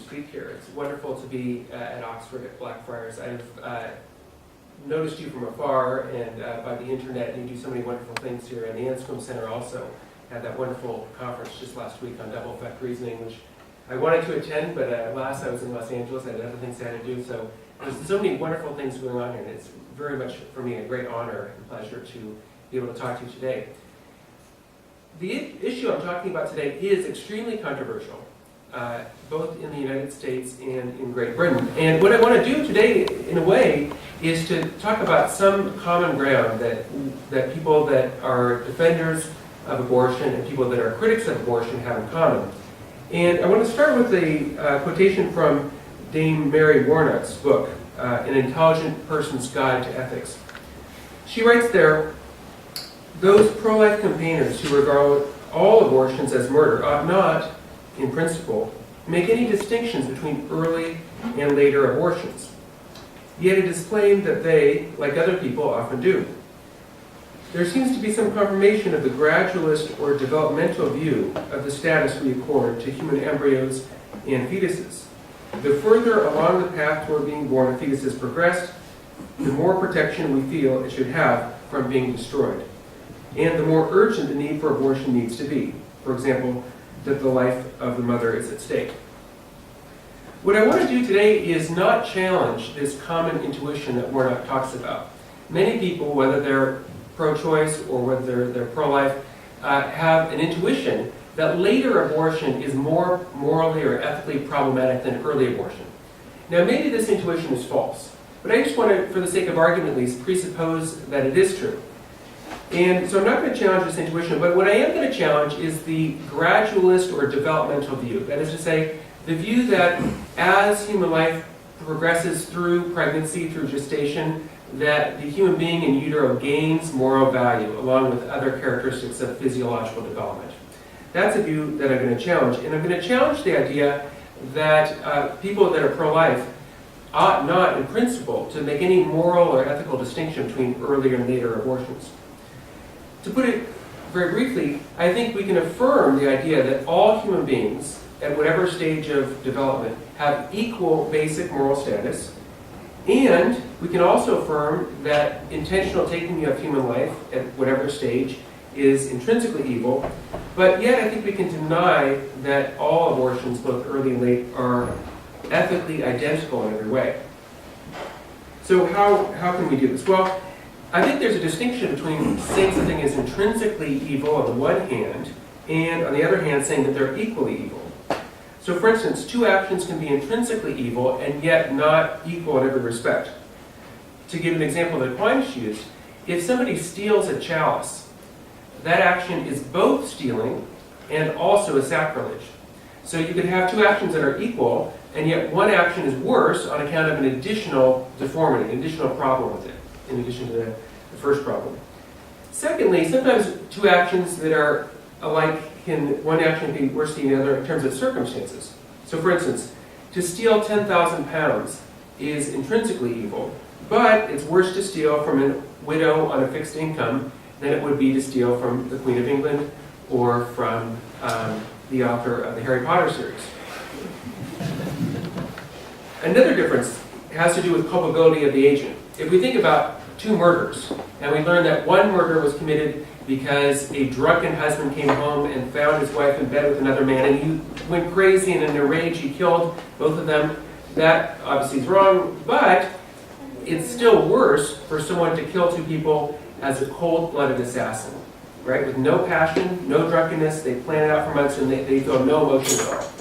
speak here. It's wonderful to be at Oxford at Blackfriars. I've noticed you from afar and by the internet, and you do so many wonderful things here. And the Anscombe Center also had that wonderful conference just last week on double effect reasoning, which I wanted to attend, but last I was in Los Angeles. I had other things I had to do. So there's so many wonderful things going on here, and it's very much for me a great honor and pleasure to be able to talk to you today. The issue I'm talking about today is extremely controversial, both in the United States and in Great Britain. And what I want to do today, in a way, is to talk about some common ground that people that are defenders of abortion and people that are critics of abortion have in common. And I want to start with a quotation from Dame Mary Warnock's book, An Intelligent Person's Guide to Ethics. She writes there, "Those pro-life campaigners who regard all abortions as murder ought not, in principle, make any distinctions between early and later abortions. Yet it is plain that they, like other people, often do. There seems to be some confirmation of the gradualist or developmental view of the status we accord to human embryos and fetuses. The further along the path toward being born a fetus has progressed, the more protection we feel it should have from being destroyed, and the more urgent the need for abortion needs to be. For example, that the life of the mother is at stake." What I want to do today is not challenge this common intuition that Warnock talks about. Many people, whether they're pro-choice or whether they're pro-life, have an intuition that later abortion is more morally or ethically problematic than early abortion. Now, maybe this intuition is false, but I just want to, for the sake of argument at least, presuppose that it is true. And so I'm not going to challenge this intuition, but what I am going to challenge is the gradualist or developmental view. That is to say, the view that as human life progresses through pregnancy, through gestation, that the human being in utero gains moral value along with other characteristics of physiological development. That's a view that I'm going to challenge. And I'm going to challenge the idea that people that are pro-life ought not, in principle, to make any moral or ethical distinction between earlier and later abortions. To put it very briefly, I think we can affirm the idea that all human beings, at whatever stage of development, have equal basic moral status, and we can also affirm that intentional taking of human life at whatever stage is intrinsically evil, but yet I think we can deny that all abortions, both early and late, are ethically identical in every way. So how can we do this? Well, I think there's a distinction between saying something is intrinsically evil on the one hand, and on the other hand saying that they're equally evil. So for instance, two actions can be intrinsically evil and yet not equal in every respect. To give an example that Aquinas used, if somebody steals a chalice, that action is both stealing and also a sacrilege. So you could have two actions that are equal, and yet one action is worse on account of an additional deformity, an additional problem with it, in addition to the first problem. Secondly, sometimes two actions that are alike one action can be worse than the other in terms of circumstances. So for instance, to steal 10,000 pounds is intrinsically evil, but it's worse to steal from a widow on a fixed income than it would be to steal from the Queen of England or from the author of the Harry Potter series. Another difference has to do with culpability of the agent. If we think about two murders, and we learn that one murder was committed because a drunken husband came home and found his wife in bed with another man, and he went crazy, and in a rage he killed both of them. That obviously is wrong, but it's still worse for someone to kill two people as a cold-blooded assassin, right? With no passion, no drunkenness, they plan it out for months, and they feel no emotion at all.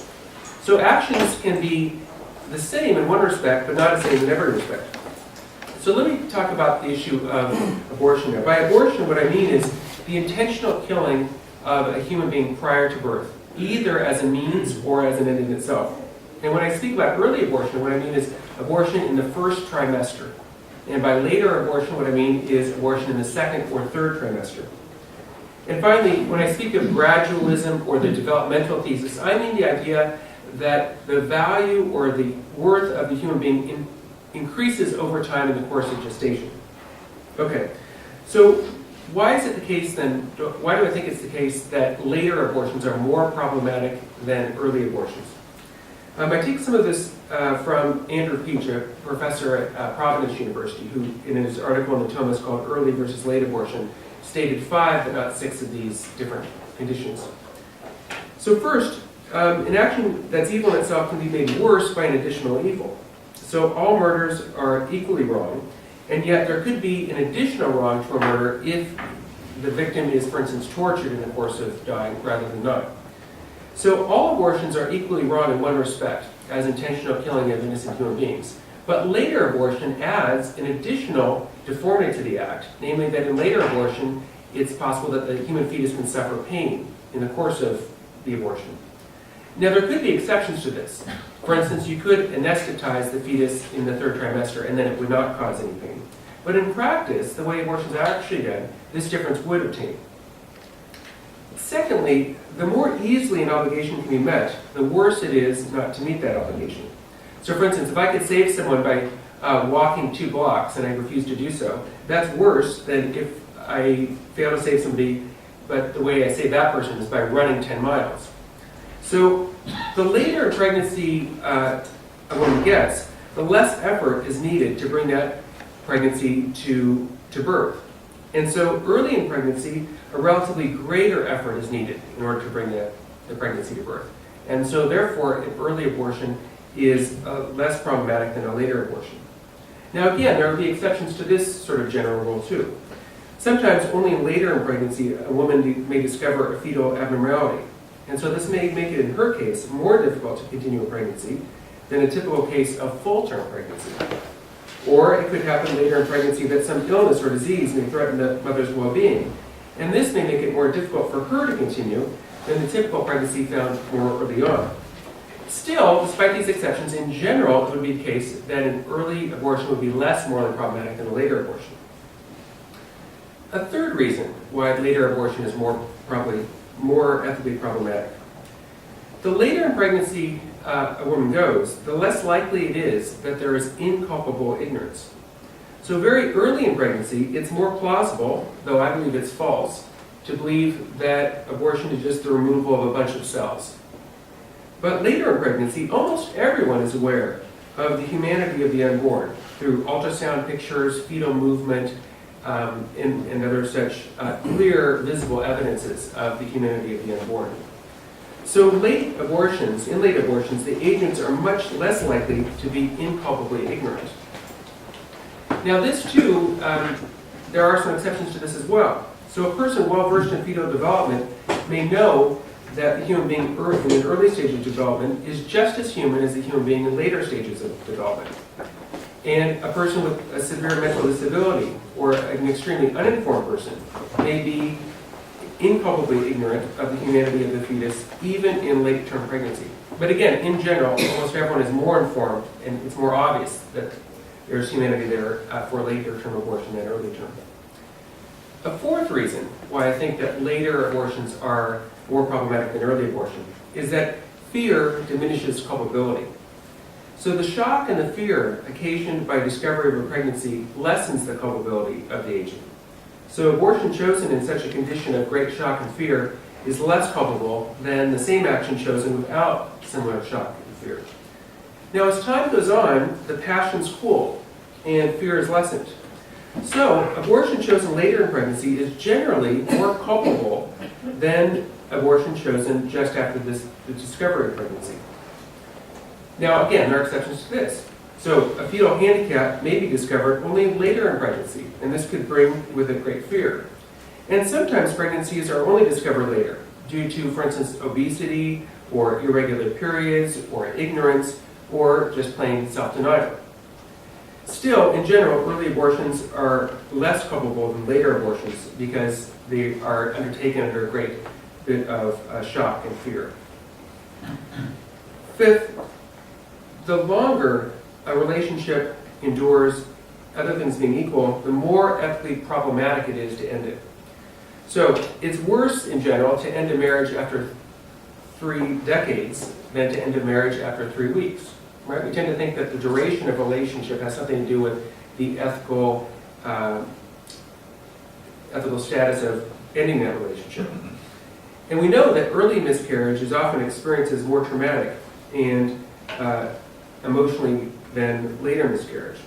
So actions can be the same in one respect, but not the same in every respect. So let me talk about the issue of abortion now. By abortion, what I mean is the intentional killing of a human being prior to birth, either as a means or as an end in itself. And when I speak about early abortion, what I mean is abortion in the first trimester. And by later abortion, what I mean is abortion in the second or third trimester. And finally, when I speak of gradualism or the developmental thesis, I mean the idea that the value or the worth of the human being increases over time in the course of gestation. Okay, so why is it the case then, why do I think it's the case that later abortions are more problematic than early abortions? I take some of this from Andrew Peach, a professor at Providence University, who in his article in the Thomas called Early versus Late Abortion stated 5 but not 6 of these different conditions. So first, an action that's evil in itself can be made worse by an additional evil. So all murders are equally wrong, and yet there could be an additional wrong to a murder if the victim is, for instance, tortured in the course of dying rather than not. So all abortions are equally wrong in one respect, as intentional killing of innocent human beings. But later abortion adds an additional deformity to the act, namely that in later abortion, it's possible that the human fetus can suffer pain in the course of the abortion. Now, there could be exceptions to this. For instance, you could anesthetize the fetus in the 3rd trimester and then it would not cause any pain. But in practice, the way abortions are actually done, this difference would obtain. Secondly, the more easily an obligation can be met, the worse it is not to meet that obligation. So for instance, if I could save someone by walking 2 blocks and I refuse to do so, that's worse than if I fail to save somebody, but the way I save that person is by running 10 miles. So the later pregnancy a woman gets, the less effort is needed to bring that pregnancy to birth. And so early in pregnancy, a relatively greater effort is needed in order to bring the pregnancy to birth. And so therefore, an early abortion is less problematic than a later abortion. Now again, there will be exceptions to this sort of general rule too. Sometimes only later in pregnancy, a woman may discover a fetal abnormality. And so this may make it, in her case, more difficult to continue a pregnancy than a typical case of full-term pregnancy. Or it could happen later in pregnancy that some illness or disease may threaten the mother's well-being. And this may make it more difficult for her to continue than the typical pregnancy found more early on. Still, despite these exceptions, in general, it would be the case that an early abortion would be less morally problematic than a later abortion. A third reason why later abortion is probably more ethically problematic. The later in pregnancy a woman goes, the less likely it is that there is inculpable ignorance. So very early in pregnancy, it's more plausible, though I believe it's false, to believe that abortion is just the removal of a bunch of cells. But later in pregnancy, almost everyone is aware of the humanity of the unborn through ultrasound pictures, fetal movement, and other such clear, visible evidences of the humanity of the unborn. So in late abortions, the agents are much less likely to be inculpably ignorant. Now this too, there are some exceptions to this as well. So a person well versed in fetal development may know that the human being in an early stage of development is just as human as the human being in later stages of development. And a person with a severe mental disability or an extremely uninformed person may be inculpably ignorant of the humanity of the fetus, even in late-term pregnancy. But again, in general, almost everyone is more informed, and it's more obvious that there's humanity there for later-term abortion than early-term. A fourth reason why I think that later abortions are more problematic than early abortion is that fear diminishes culpability. So the shock and the fear occasioned by discovery of a pregnancy lessens the culpability of the agent. So abortion chosen in such a condition of great shock and fear is less culpable than the same action chosen without similar shock and fear. Now as time goes on, the passions cool and fear is lessened. So abortion chosen later in pregnancy is generally more culpable than abortion chosen just after the discovery of pregnancy. Now again, there are exceptions to this. So a fetal handicap may be discovered only later in pregnancy, and this could bring with it great fear. And sometimes pregnancies are only discovered later, due to, for instance, obesity, or irregular periods, or ignorance, or just plain self-denial. Still, in general, early abortions are less culpable than later abortions because they are undertaken under a great bit of shock and fear. Fifth, the longer a relationship endures, other things being equal, the more ethically problematic it is to end it. So it's worse in general to end a marriage after 3 decades than to end a marriage after 3 weeks. Right? We tend to think that the duration of a relationship has something to do with the ethical status of ending that relationship. And we know that early miscarriage is often experienced as more traumatic, and emotionally than later miscarriage.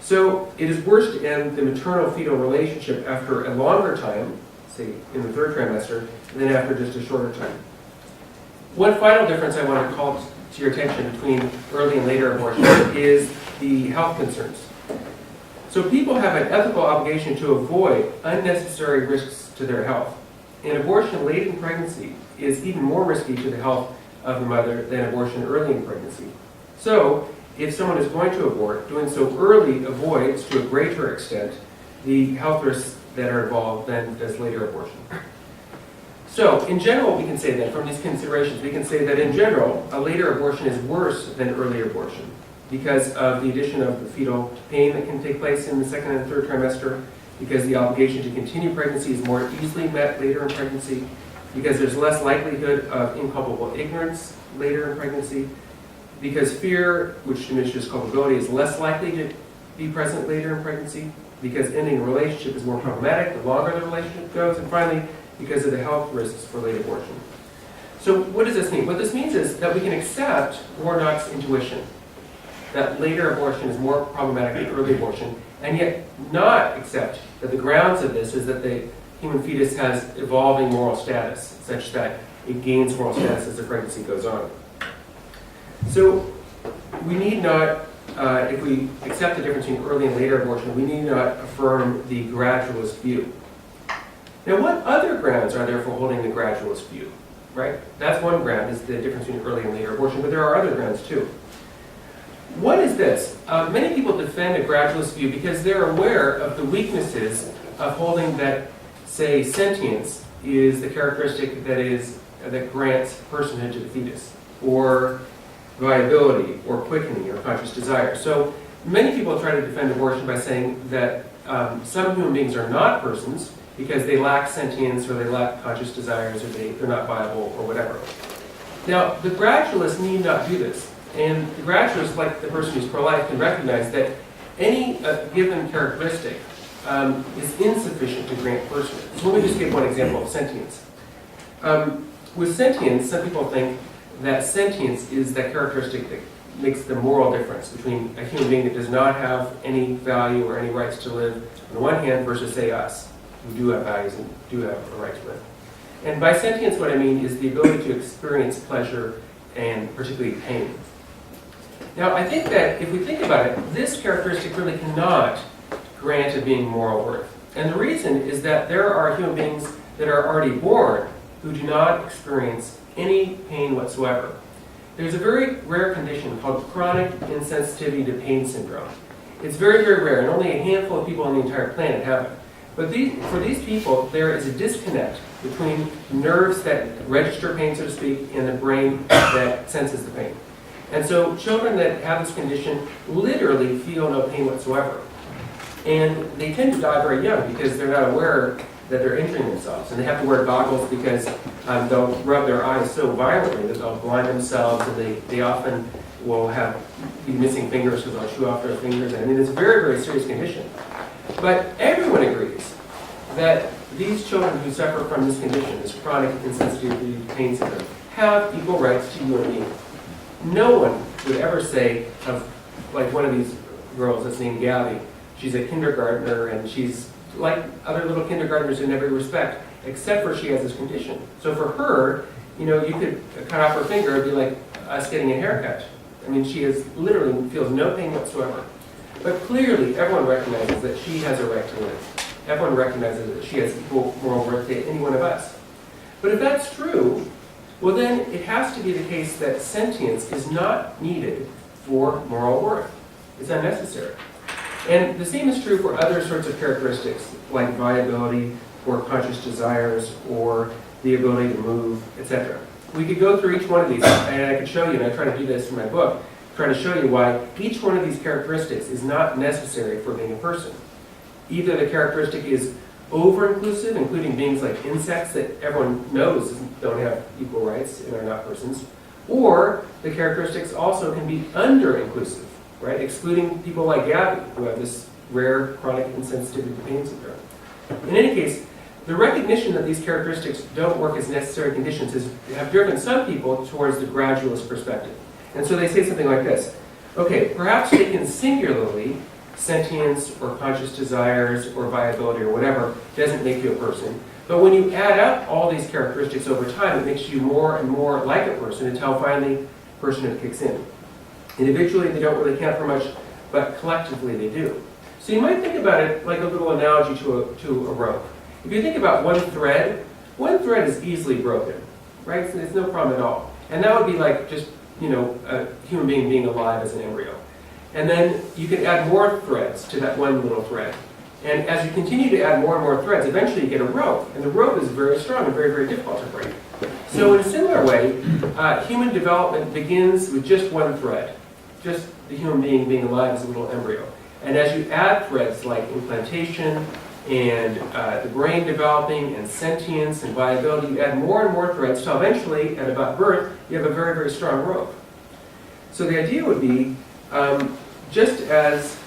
So it is worse to end the maternal-fetal relationship after a longer time, say in the 3rd trimester, than after just a shorter time. One final difference I want to call to your attention between early and later abortion is the health concerns. So people have an ethical obligation to avoid unnecessary risks to their health. And abortion late in pregnancy is even more risky to the health of the mother than abortion early in pregnancy. So, if someone is going to abort, doing so early avoids, to a greater extent, the health risks that are involved than does later abortion. So, in general, we can say that from these considerations, we can say that in general, a later abortion is worse than earlier abortion because of the addition of the fetal pain that can take place in the 2nd and 3rd trimester, because the obligation to continue pregnancy is more easily met later in pregnancy, because there's less likelihood of inculpable ignorance later in pregnancy, because fear, which diminishes culpability, is less likely to be present later in pregnancy, because ending a relationship is more problematic the longer the relationship goes, and finally, because of the health risks for late abortion. So what does this mean? What this means is that we can accept Warnock's intuition that later abortion is more problematic than early abortion, and yet not accept that the grounds of this is that the human fetus has evolving moral status, such that it gains moral status as the pregnancy goes on. So we need not, if we accept the difference between early and later abortion, we need not affirm the gradualist view. Now, what other grounds are there for holding the gradualist view? Right? That's one ground, is the difference between early and later abortion, but there are other grounds too. What is this? Many people defend a gradualist view because they're aware of the weaknesses of holding that, say, sentience is the characteristic that grants personhood to the fetus, or viability, or quickening, or conscious desire. So many people try to defend abortion by saying that some human beings are not persons because they lack sentience, or they lack conscious desires, or they're not viable, or whatever. Now, the gradualists need not do this. And the gradualist, like the person who's pro-life, can recognize that any given characteristic is insufficient to grant personhood. So let me just give one example of sentience. With sentience, some people think that sentience is that characteristic that makes the moral difference between a human being that does not have any value or any rights to live on the one hand versus, say, us, who do have values and do have a right to live. And by sentience, what I mean is the ability to experience pleasure and particularly pain. Now, I think that if we think about it, this characteristic really cannot grant a being moral worth. And the reason is that there are human beings that are already born who do not experience any pain whatsoever. There's a very rare condition called chronic insensitivity to pain syndrome. It's very, very rare, and only a handful of people on the entire planet have it. But for these people, there is a disconnect between nerves that register pain, so to speak, and the brain that senses the pain. And so children that have this condition literally feel no pain whatsoever. And they tend to die very young because they're not aware that they're injuring themselves. And they have to wear goggles because they'll rub their eyes so violently that they'll blind themselves, and they often will be missing fingers because they'll chew off their fingers. I mean, it's a very, very serious condition. But everyone agrees that these children who suffer from this condition, this chronic insensitivity to pain syndrome, have equal rights to you and me. No one would ever say of, like, one of these girls that's named Gabby, she's a kindergartner and she's like other little kindergartners in every respect, except for she has this condition. So for her, you could cut off her finger, it'd be like us getting a haircut. I mean, she literally feels no pain whatsoever. But clearly, everyone recognizes that she has a right to live. Everyone recognizes that she has equal moral worth to any one of us. But if that's true, well then it has to be the case that sentience is not needed for moral worth. It's unnecessary. And the same is true for other sorts of characteristics, like viability, or conscious desires, or the ability to move, etc. We could go through each one of these, and I could show you, and I try to do this in my book, try to show you why each one of these characteristics is not necessary for being a person. Either the characteristic is over-inclusive, including beings like insects that everyone knows don't have equal rights and are not persons, or the characteristics also can be under-inclusive, right? Excluding people like Gabby, who have this rare chronic insensitivity to pain syndrome. In any case, the recognition that these characteristics don't work as necessary conditions have driven some people towards the gradualist perspective. And so they say something like this. Okay, perhaps taken singularly, sentience or conscious desires or viability or whatever doesn't make you a person. But when you add up all these characteristics over time, it makes you more and more like a person until finally personhood kicks in. Individually, they don't really count for much, but collectively they do. So you might think about it like a little analogy to a rope. If you think about one thread is easily broken, right? So there's no problem at all. And that would be like just, a human being alive as an embryo. And then you can add more threads to that one little thread. And as you continue to add more and more threads, eventually you get a rope. And the rope is very strong and very, very difficult to break. So in a similar way, human development begins with just one thread, just the human being alive as a little embryo. And as you add threads like implantation and the brain developing and sentience and viability, you add more and more threads till eventually, at about birth, you have a very, very strong rope. So the idea would be, just as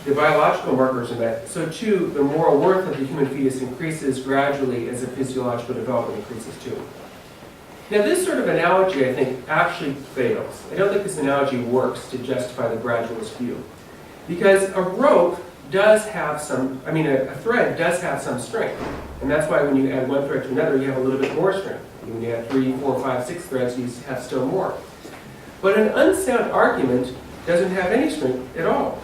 the biological markers are met, so too the moral worth of the human fetus increases gradually as the physiological development increases too. Now this sort of analogy, I think, actually fails. I don't think this analogy works to justify the gradualist view. Because a rope does have some, a thread does have some strength. And that's why when you add one thread to another, you have a little bit more strength. When you add 3, 4, 5, 6 threads, you have still more. But an unsound argument doesn't have any strength at all.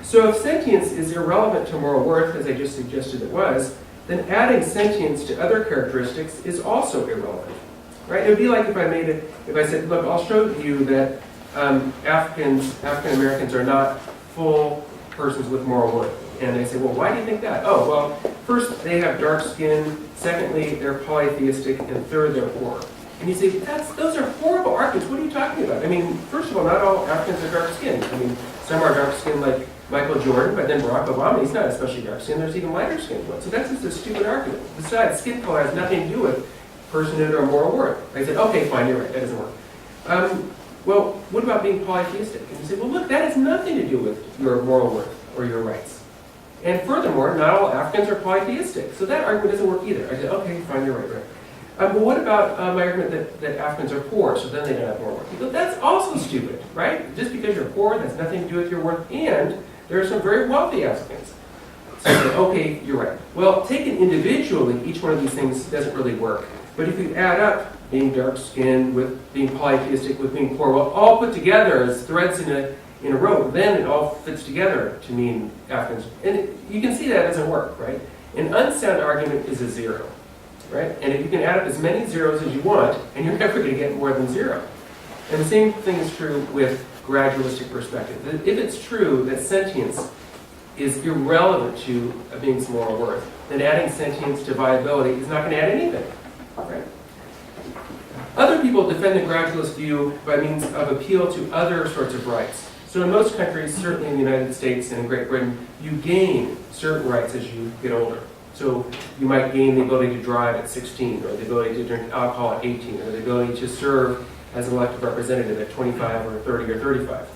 So if sentience is irrelevant to moral worth, as I just suggested it was, then adding sentience to other characteristics is also irrelevant. Right? It would be like if I said, look, I'll show you that African Americans are not full persons with moral worth. And they say, well, why do you think that? Oh, well, first, they have dark skin. Secondly, they're polytheistic. And third, they're poor. And you say, those are horrible arguments. What are you talking about? First of all, not all Africans are dark skinned. Some are dark skinned like Michael Jordan, but then Barack Obama, he's not especially dark skinned. There's even lighter skinned ones. So that's just a stupid argument. Besides, skin color has nothing to do with personhood or moral worth. I said, okay, fine, you're right, that doesn't work. Well, what about being polytheistic? And you say, well, look, that has nothing to do with your moral worth or your rights. And furthermore, not all Africans are polytheistic. So that argument doesn't work either. I said, okay, fine, you're right. But what about my argument that Africans are poor, so then they don't have moral worth? But that's also stupid, right? Just because you're poor, that's nothing to do with your worth, and there are some very wealthy Africans. So I said, okay, you're right. Well, taken individually, each one of these things doesn't really work. But if you add up being dark-skinned with being polytheistic with being poor, well, all put together as threads in a rope, then it all fits together to mean Africans. And you can see that doesn't work, right? An unsound argument is a zero, right? And if you can add up as many zeros as you want, and you're never going to get more than zero. And the same thing is true with gradualistic perspective. If it's true that sentience is irrelevant to a being's moral worth, then adding sentience to viability is not going to add anything. Right? Other people defend the gradualist view by means of appeal to other sorts of rights. So in most countries, certainly in the United States and in Great Britain, you gain certain rights as you get older. So you might gain the ability to drive at 16, or the ability to drink alcohol at 18, or the ability to serve as an elected representative at 25 or 30 or 35.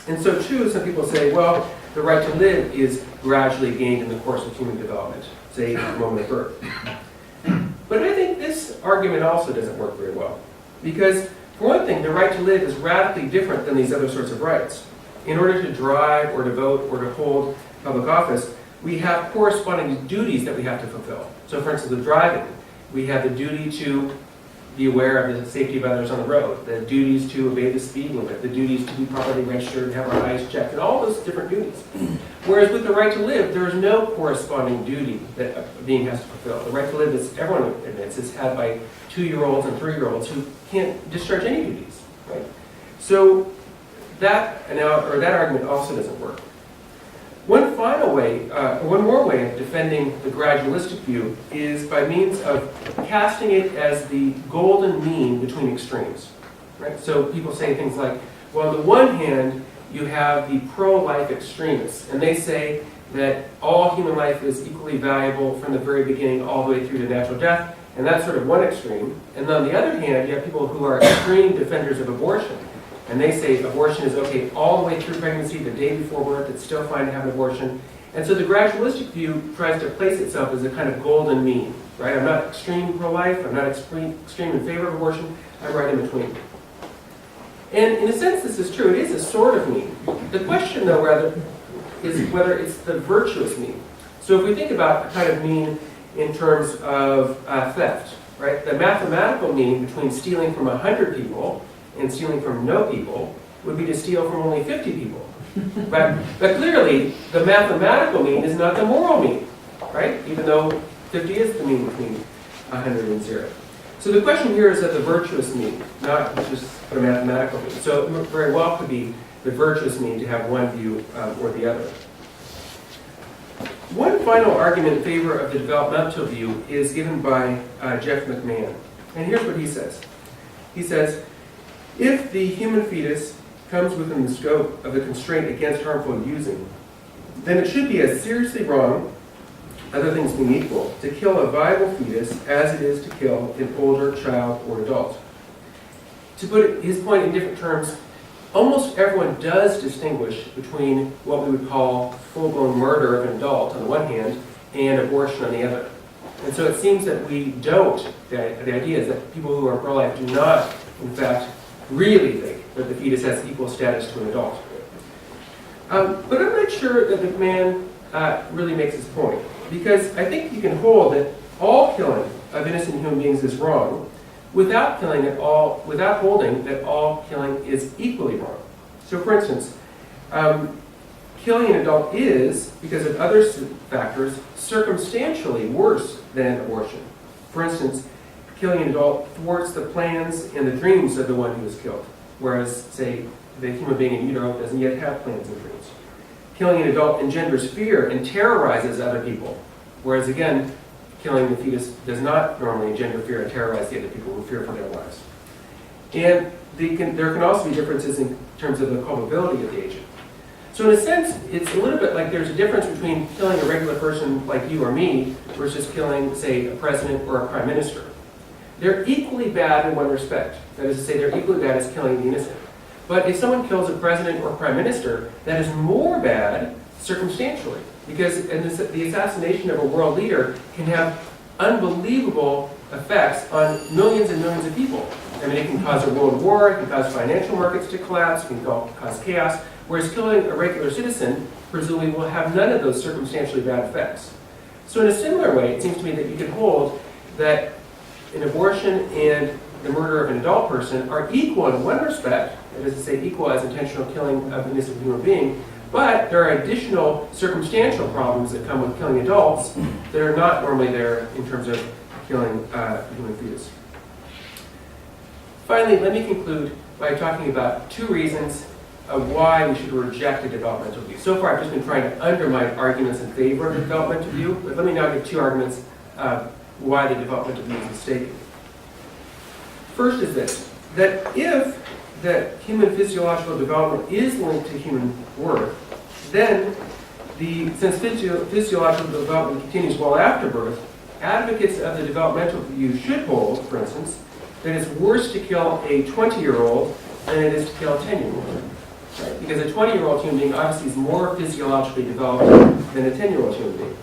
And so too, some people say, well, the right to live is gradually gained in the course of human development, say at the moment of birth. But I think this argument also doesn't work very well. Because, for one thing, the right to live is radically different than these other sorts of rights. In order to drive or to vote or to hold public office, we have corresponding duties that we have to fulfill. So for instance, with driving, we have the duty to be aware of the safety of others on the road, the duties to obey the speed limit, the duties to be properly registered and have our eyes checked, and all those different duties. Whereas with the right to live, there is no corresponding duty that a being has to fulfill. The right to live, as everyone admits, is had by 2-year-olds and 3-year-olds who can't discharge any duties. Right? So that argument also doesn't work. One more way of defending the gradualistic view is by means of casting it as the golden mean between extremes. Right? So people say things like, well, on the one hand, you have the pro-life extremists, and they say that all human life is equally valuable from the very beginning all the way through to natural death, and that's sort of one extreme. And on the other hand, you have people who are extreme defenders of abortion. And they say abortion is okay all the way through pregnancy, the day before birth, it's still fine to have an abortion. And so the gradualistic view tries to place itself as a kind of golden mean, right? I'm not extreme pro-life, I'm not extreme in favor of abortion, I'm right in between. And in a sense, this is true. It is a sort of mean. The question, though, rather, is whether it's the virtuous mean. So if we think about a kind of mean in terms of theft, right? The mathematical mean between stealing from 100 people and stealing from no people would be to steal from only 50 people. But clearly, the mathematical mean is not the moral mean, right? Even though 50 is the mean between 100 and 0. So the question here is that the virtuous mean, not just the mathematical mean. So it very well could be the virtuous mean to have one view or the other. One final argument in favor of the developmental view is given by Jeff McMahon. And here's what he says. He says, if the human fetus comes within the scope of the constraint against harmful using, then it should be as seriously wrong, other things being equal, to kill a viable fetus as it is to kill an older child or adult. To put his point in different terms, almost everyone does distinguish between what we would call full-blown murder of an adult on the one hand and abortion on the other. And so it seems that we don't, the idea is that people who are pro-life do not, in fact, really think that the fetus has equal status to an adult. But I'm not sure that McMahon really makes his point, because I think you can hold that all killing of innocent human beings is wrong without holding that all killing is equally wrong. So for instance, killing an adult is, because of other factors, circumstantially worse than abortion. For instance, killing an adult thwarts the plans and the dreams of the one who was killed, whereas, say, the human being in utero doesn't yet have plans and dreams. Killing an adult engenders fear and terrorizes other people, whereas, again, killing the fetus does not normally engender fear and terrorize the other people who fear for their lives. And there can also be differences in terms of the culpability of the agent. So in a sense, it's a little bit like there's a difference between killing a regular person like you or me versus killing, say, a president or a prime minister. They're equally bad in one respect. That is to say, they're equally bad as killing the innocent. But if someone kills a president or prime minister, that is more bad circumstantially. Because the assassination of a world leader can have unbelievable effects on millions and millions of people. I mean, it can cause a world war, it can cause financial markets to collapse, it can cause chaos, whereas killing a regular citizen presumably will have none of those circumstantially bad effects. So in a similar way, it seems to me that you can hold that an abortion and the murder of an adult person are equal in one respect, that is to say equal as intentional killing of an innocent human being, but there are additional circumstantial problems that come with killing adults that are not normally there in terms of killing a human fetus. Finally, let me conclude by talking about two reasons of why we should reject a developmental view. So far, I've just been trying to undermine arguments in favor of the developmental view, but let me now give two arguments why the developmental view is mistaken. First is this, that if that human physiological development is linked to human worth, then since physiological development continues well after birth, advocates of the developmental view should hold, for instance, that it's worse to kill a 20-year-old than it is to kill a 10-year-old. Right? Because a 20-year-old human being obviously is more physiologically developed than a 10-year-old human being.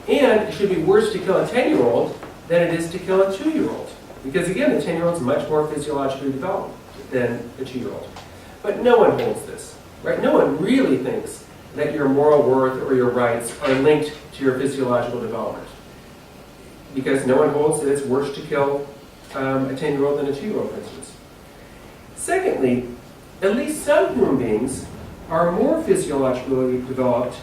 And it should be worse to kill a 10-year-old than it is to kill a 2-year-old. Because again, the 10-year-old is much more physiologically developed than a 2-year-old. But no one holds this, right? No one really thinks that your moral worth or your rights are linked to your physiological development. Because no one holds that it's worse to kill a 10-year-old than a 2-year-old, for instance. Secondly, at least some human beings are more physiologically developed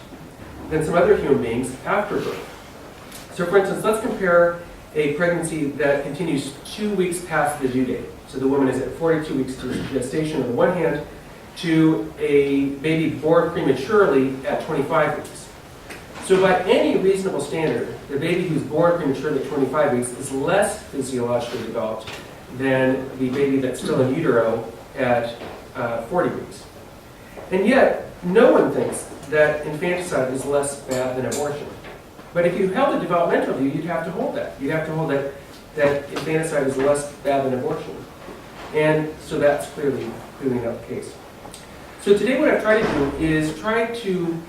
than some other human beings after birth. So for instance, let's compare a pregnancy that continues 2 weeks past the due date. So the woman is at 42 weeks to gestation on the one hand, to a baby born prematurely at 25 weeks. So by any reasonable standard, the baby who's born prematurely at 25 weeks is less physiologically developed than the baby that's still in utero at 40 weeks. And yet, no one thinks that infanticide is less bad than abortion. But if you held a developmental view, you'd have to hold that. You'd have to hold that infanticide is less bad than abortion. And so that's clearly not the case. So today what I've tried to do is try to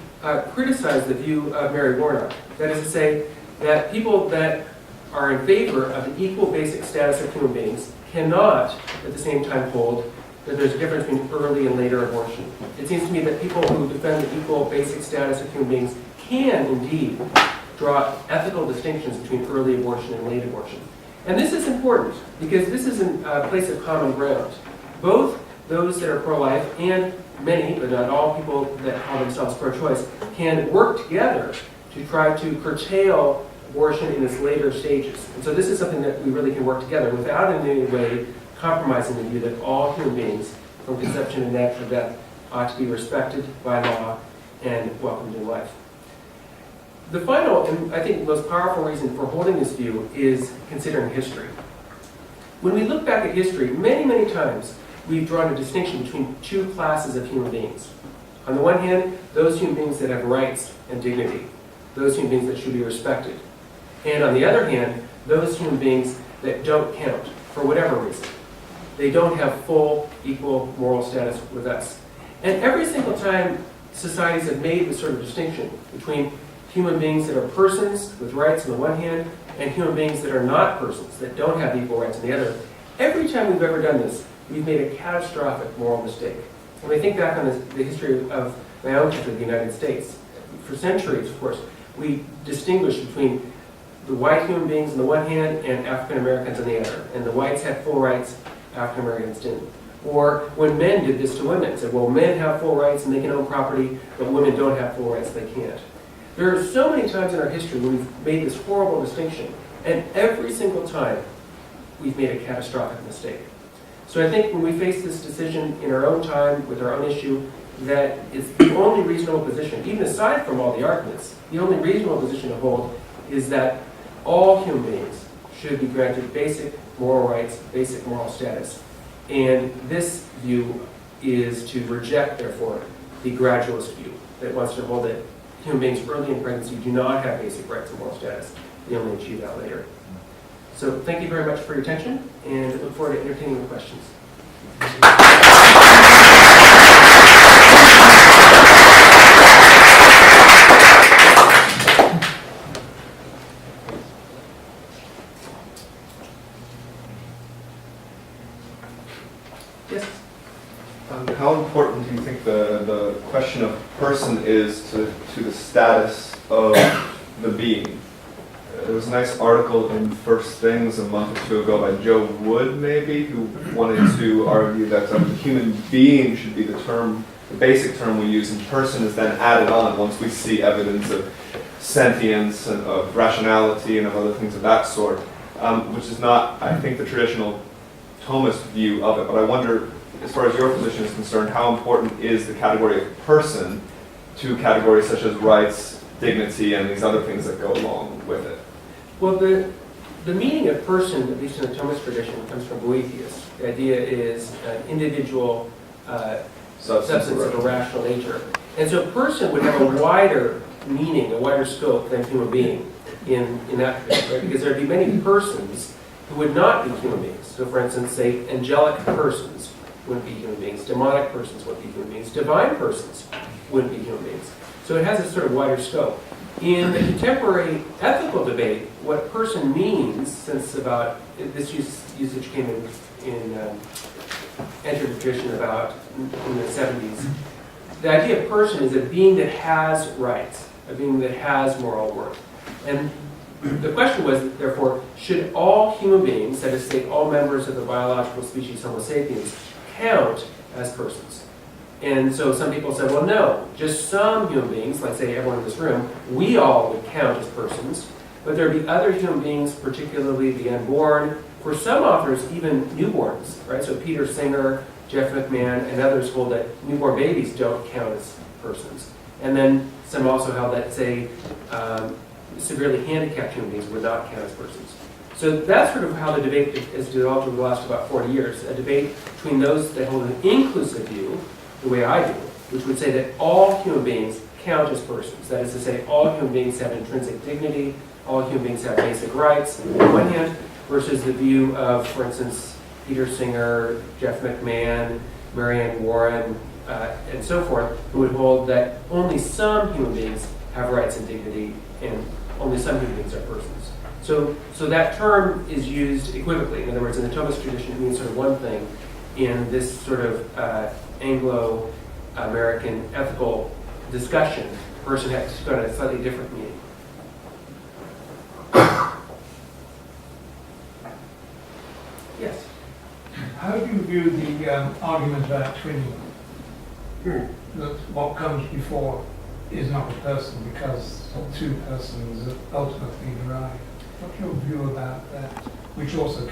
criticize the view of Mary Warnock. That is to say that people that are in favor of the equal basic status of human beings cannot at the same time hold that there's a difference between early and later abortion. It seems to me that people who defend the equal basic status of human beings can indeed draw ethical distinctions between early abortion and late abortion. And this is important because this is a place of common ground. Both those that are pro-life and many, but not all, people that call themselves pro-choice can work together to try to curtail abortion in its later stages. And so this is something that we really can work together without in any way compromising the view that all human beings, from conception to natural death, ought to be respected by law and welcomed in life. The final, and I think most powerful reason for holding this view is considering history. When we look back at history, many, many times we've drawn a distinction between two classes of human beings. On the one hand, those human beings that have rights and dignity, those human beings that should be respected. And on the other hand, those human beings that don't count for whatever reason. They don't have full, equal moral status with us. And every single time societies have made this sort of distinction between human beings that are persons with rights on the one hand and human beings that are not persons, that don't have equal rights on the other, every time we've ever done this, we've made a catastrophic moral mistake. When I think back on the history of my own country, the United States, for centuries, of course, we distinguished between the white human beings on the one hand and African Americans on the other. And the whites had full rights, African Americans didn't. Or when men did this to women, said, well, men have full rights and they can own property, but women don't have full rights, they can't. There are so many times in our history when we've made this horrible distinction, and every single time we've made a catastrophic mistake. So I think when we face this decision in our own time, with our own issue, that it's the only reasonable position, even aside from all the arguments, the only reasonable position to hold is that all human beings should be granted basic moral rights, basic moral status. And this view is to reject, therefore, the gradualist view that wants to hold that human beings early in pregnancy do not have basic rights and moral status. They only achieve that later. So thank you very much for your attention, and I look forward to entertaining your questions. Yes? How important do you think the question of person is to the status of the being? There was a nice article in First Things a month or two ago by Joe Wood, maybe, who wanted to argue that the human being should be the basic term we use, and person is then added on once we see evidence of sentience and of rationality and of other things of that sort, which is not, I think, the traditional Thomist view of it. But I wonder, as far as your position is concerned, how important is the category of person to categories such as rights, dignity, and these other things that go along with it? Well, the meaning of person, at least in the Thomist tradition, comes from Boethius. The idea is an individual substance of a rational nature. And so person would have a wider meaning, a wider scope than human being in that tradition, right? Because there would be many persons who would not be human beings. So for instance, say angelic persons wouldn't be human beings, demonic persons wouldn't be human beings, divine persons wouldn't be human beings. So it has a sort of wider scope. In the contemporary ethical debate, what person means, since about, this usage came entered the tradition about in the 70s, the idea of person is a being that has rights, a being that has moral worth. And the question was, therefore, should all human beings, that is to say all members of the biological species Homo sapiens, count as persons? And so some people said, well, no, just some human beings, like say everyone in this room, we all would count as persons, but there would be other human beings, particularly the unborn, for some authors, even newborns, right? So Peter Singer, Jeff McMahon, and others hold that newborn babies don't count as persons. And then some also held that, say, severely handicapped human beings would not count as persons. So that's sort of how the debate has developed over the last about 40 years, a debate between those that hold an inclusive view, the way I do, which would say that all human beings count as persons. That is to say, all human beings have intrinsic dignity, all human beings have basic rights, on the one hand, versus the view of, for instance, Peter Singer, Jeff McMahon, Marianne Warren, and so forth, who would hold that only some human beings have rights and dignity, and only some human beings are persons. So that term is used equivocally. In other words, in the Thomist tradition, it means sort of one thing. in this sort of Anglo-American ethical discussion, person has got a slightly different meaning. Yes? How do you view the argument about twinning? That what comes before is not a person because two persons are ultimately derived. What's your view about that? Which also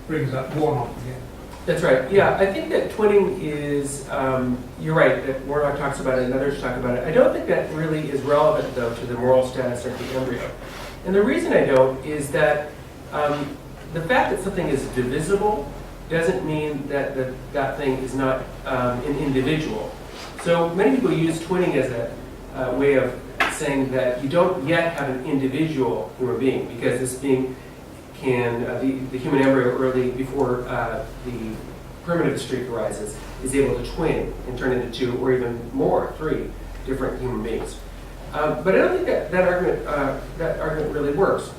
brings up Warnock again. That's right. Yeah, I think that twinning is, you're right, that Warnock talks about it and others talk about it. I don't think that really is relevant, though, to the moral status of the embryo. And the reason I don't is that the fact that something is divisible doesn't mean that that thing is not an individual. So many people use twinning as a way of saying that you don't yet have an individual human being, because this being can, the human embryo early, before the primitive streak arises, is able to twin and turn into two or even more, three different human beings. But I don't think that argument really works.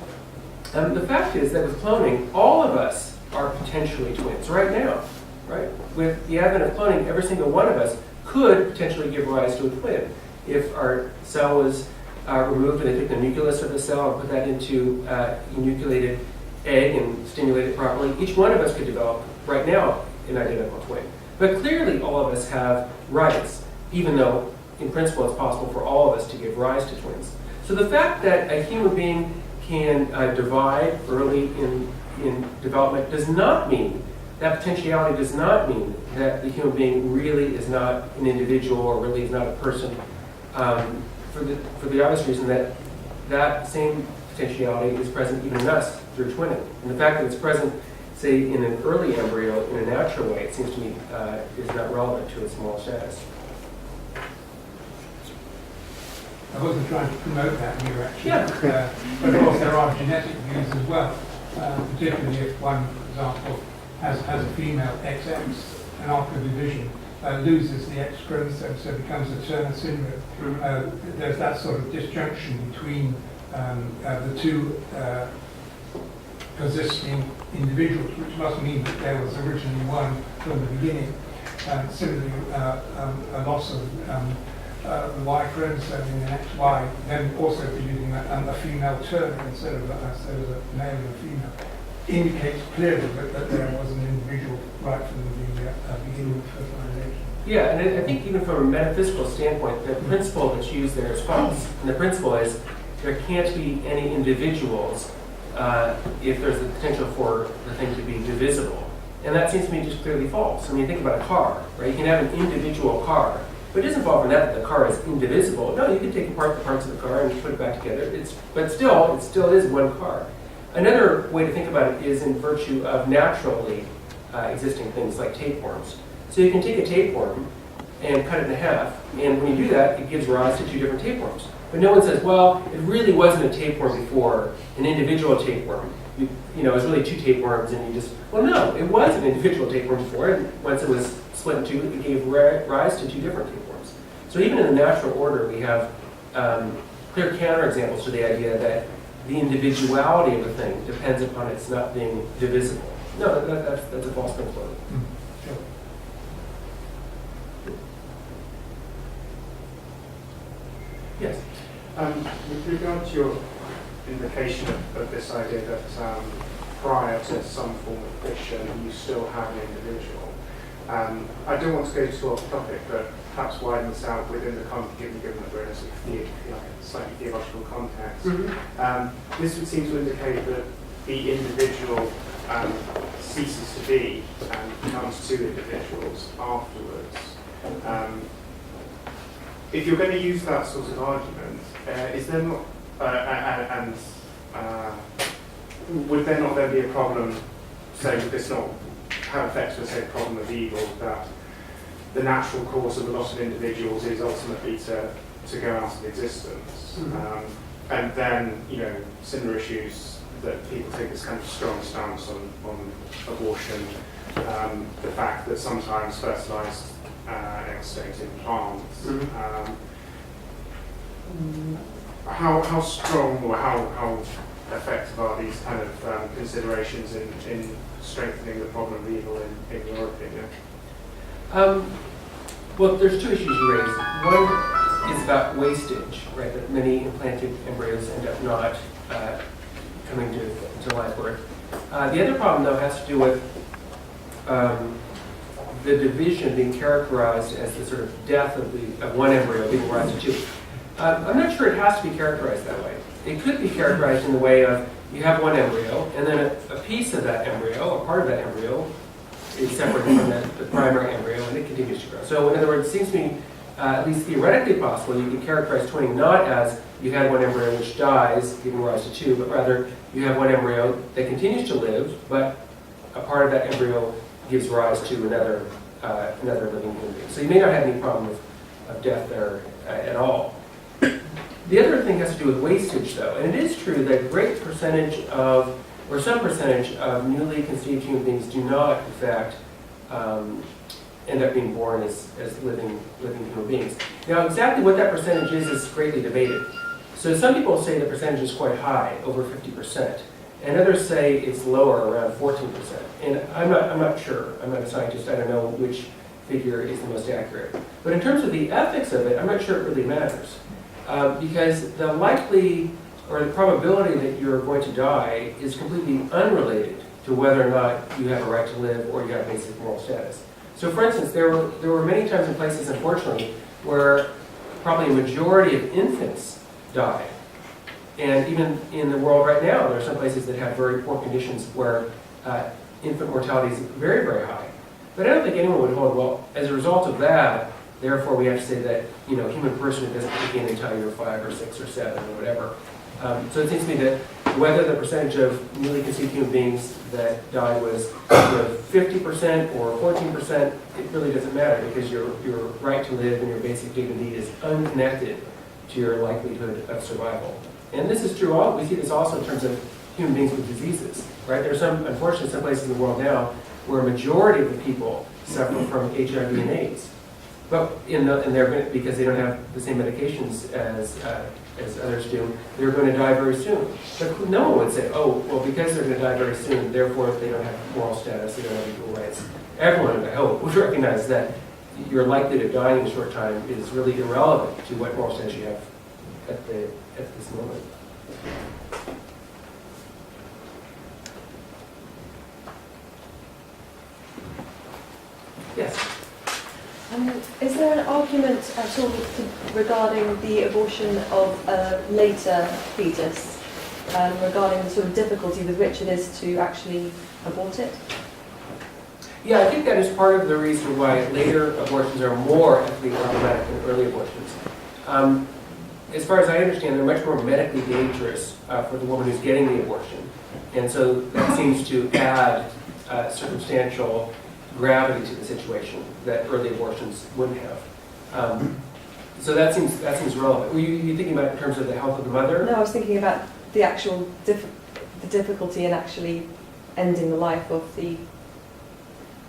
The fact is that with cloning, all of us are potentially twins right now, right? With the advent of cloning, every single one of us could potentially give rise to a twin. If our cell was removed and they took the nucleus of the cell and put that into a enucleated egg and stimulate it properly, each one of us could develop right now an identical twin. But clearly all of us have rights, even though in principle it's possible for all of us to give rise to twins. So the fact that a human being can divide early in development does not mean, that potentiality does not mean that the human being really is not an individual or really is not a person, for the obvious reason that that same potentiality is present even in us through twinning. And the fact that it's present, say, in an early embryo in a natural way, it seems to me is not relevant to its moral status. I wasn't trying to promote that here, actually. Yeah. But of course, there are genetic views as well, particularly if one, for example, has a female XX and after division loses the X chromosome, so becomes a Turner syndrome. There's that sort of disjunction between the two persisting individuals, which must mean that there was originally one from the beginning. Similarly, a loss of the Y chromosome in an XY, then also producing a female Turner instead of a male and a female, indicates clearly that there was an individual right from the beginning of fertilization. Yeah, and I think even from a metaphysical standpoint, the principle that's used there is false. And the principle is there can't be any individuals if there's the potential for the thing to be divisible. And that seems to me just clearly false. I mean, think about a car, right? You can have an individual car, but it doesn't fall from that the car is indivisible. No, you can take apart the parts of the car and put it back together. But still, it still is one car. Another way to think about it is in virtue of naturally existing things like tapeworms. So you can take a tapeworm and cut it in half, and when you do that, it gives rise to two different tapeworms. But no one says, well, it really wasn't a tapeworm before, an individual tapeworm. It was really two tapeworms, and you just, well, no, it was an individual tapeworm before, and once it was split in two, it gave rise to two different tapeworms. So even in the natural order, we have clear counterexamples to the idea that the individuality of a thing depends upon its not being divisible. No, that's a false principle. Sure. Yes? With regard to your invocation of this idea that prior to some form of fiction, you still have an individual, I don't want to go too off topic, but perhaps widen this out within the context, given that we're in a sort of slightly theological context. This would seem to indicate that the individual ceases to be and becomes two individuals afterwards. If you're going to use that sort of argument, is there not, would there not then be a problem, say, would this not have effects for, say, the problem of evil, that the natural course of a lot of individuals is ultimately to go out of existence? And then, similar issues that people take this kind of strong stance on abortion, the fact that sometimes fertilized egg state in plants, how strong or how effective are these kind of considerations in strengthening the problem of evil in your opinion? Well, there's two issues you raised. One is about wastage, right? That many implanted embryos end up not coming to live birth. The other problem, though, has to do with the division being characterized as the sort of death of one embryo giving rise to two. I'm not sure it has to be characterized that way. It could be characterized in the way of you have one embryo, and then a piece of that embryo, or part of that embryo, is separate from the primary embryo, and it continues to grow. So in other words, it seems to me, at least theoretically possible, you can characterize twinning not as you had one embryo which dies, giving rise to two, but rather you have one embryo that continues to live, but a part of that embryo gives rise to another living human being. So you may not have any problem of death there at all. The other thing has to do with wastage, though, and it is true that a great percentage of, or some percentage of newly conceived human beings do not, in fact, end up being born as living human beings. Now, exactly what that percentage is greatly debated. So some people say the percentage is quite high, over 50%, and others say it's lower, around 14%. And I'm not sure. I'm not a scientist. I don't know which figure is the most accurate. But in terms of the ethics of it, I'm not sure it really matters. Because the likely or the probability that you're going to die is completely unrelated to whether or not you have a right to live or you have basic moral status. So for instance, there were many times and places, unfortunately, where probably a majority of infants die. And even in the world right now, there are some places that have very poor conditions where infant mortality is very, very high. But I don't think anyone would hold, well, as a result of that, therefore we have to say that, human person doesn't begin until you're 5 or 6 or 7 or whatever. So it seems to me that whether the percentage of newly conceived human beings that died was 50% or 14%, it really doesn't matter because your right to live and your basic dignity is unconnected to your likelihood of survival. And this is true, we see this also in terms of human beings with diseases, right? There are unfortunately, some places in the world now where a majority of the people suffer from HIV and AIDS. But because they don't have the same medications as others do, they're going to die very soon. But no one would say, oh, well, because they're going to die very soon, therefore they don't have moral status, they don't have equal rights. Everyone, I hope, would recognize that your likelihood of dying in a short time is really irrelevant to what moral status you have at this moment. Yes? Is there an argument at all regarding the abortion of a later fetus, regarding the sort of difficulty with which it is to actually abort it? Yeah, I think that is part of the reason why later abortions are more ethically problematic than early abortions. As far as I understand, they're much more medically dangerous for the woman who's getting the abortion. And so that seems to add circumstantial gravity to the situation that early abortions wouldn't have. So that seems relevant. Were you thinking about it in terms of the health of the mother? No, I was thinking about the actual the difficulty in actually ending the life of the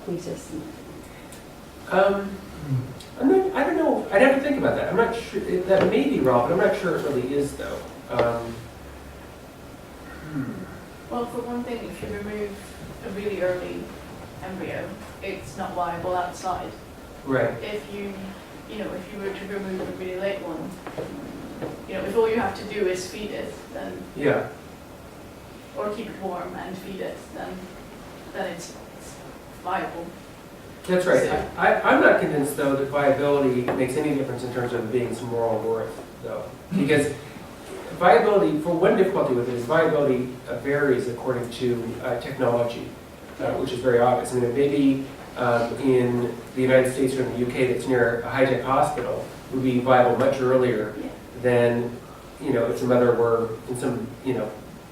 fetus. I don't know. I'd have to think about that. I'm not sure. That may be relevant. I'm not sure it really is, though. Well, for one thing, if you remove a really early embryo, it's not viable outside. Right. If you were to remove a really late one, if all you have to do is feed it, then Yeah. or keep it warm and feed it, then it's viable. That's right. So- I'm not convinced, though, that viability makes any difference in terms of the being's moral worth, though. Because viability, for one difficulty with it, is viability varies according to technology, which is very obvious. I mean, a baby in the United States or in the UK that's near a high-tech hospital would be viable much earlier than, if the mother were in some,